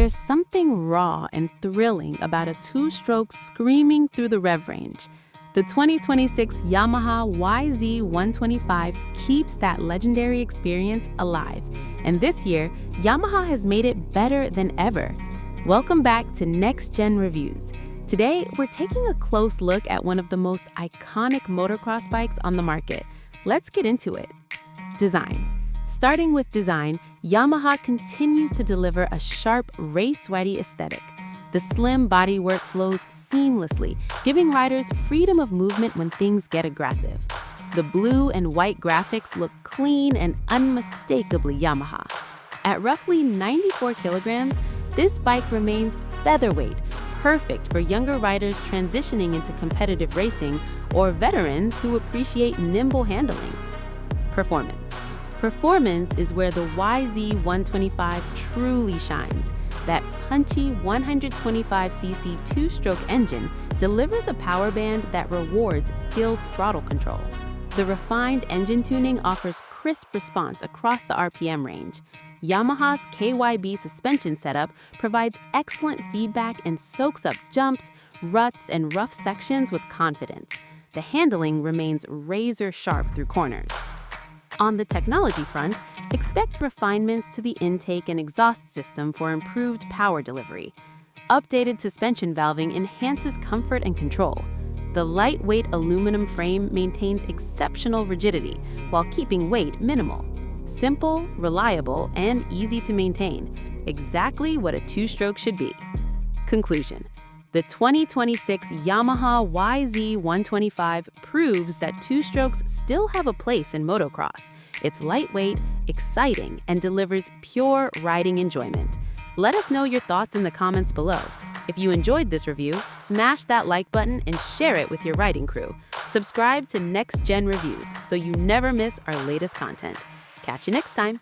There's something raw and thrilling about a two-stroke screaming through the rev range. The 2026 Yamaha YZ125 keeps that legendary experience alive. And this year, Yamaha has made it better than ever. Welcome back to Next Gen Reviews. Today, we're taking a close look at one of the most iconic motocross bikes on the market. Let's get into it. Design. Starting with design, Yamaha continues to deliver a sharp, race-ready aesthetic. The slim bodywork flows seamlessly, giving riders freedom of movement when things get aggressive. The blue and white graphics look clean and unmistakably Yamaha. At roughly 94 kilograms, this bike remains featherweight, perfect for younger riders transitioning into competitive racing or veterans who appreciate nimble handling. Performance. Performance is where the YZ125 truly shines. That punchy 125cc two-stroke engine delivers a power band that rewards skilled throttle control. The refined engine tuning offers crisp response across the RPM range. Yamaha's KYB suspension setup provides excellent feedback and soaks up jumps, ruts, and rough sections with confidence. The handling remains razor-sharp through corners. On the technology front, expect refinements to the intake and exhaust system for improved power delivery. Updated suspension valving enhances comfort and control. The lightweight aluminum frame maintains exceptional rigidity while keeping weight minimal. Simple, reliable, and easy to maintain. Exactly what a two-stroke should be. Conclusion. The 2026 Yamaha YZ125 proves that two-strokes still have a place in motocross. It's lightweight, exciting, and delivers pure riding enjoyment. Let us know your thoughts in the comments below. If you enjoyed this review, smash that like button and share it with your riding crew. Subscribe to Next Gen Reviews so you never miss our latest content. Catch you next time.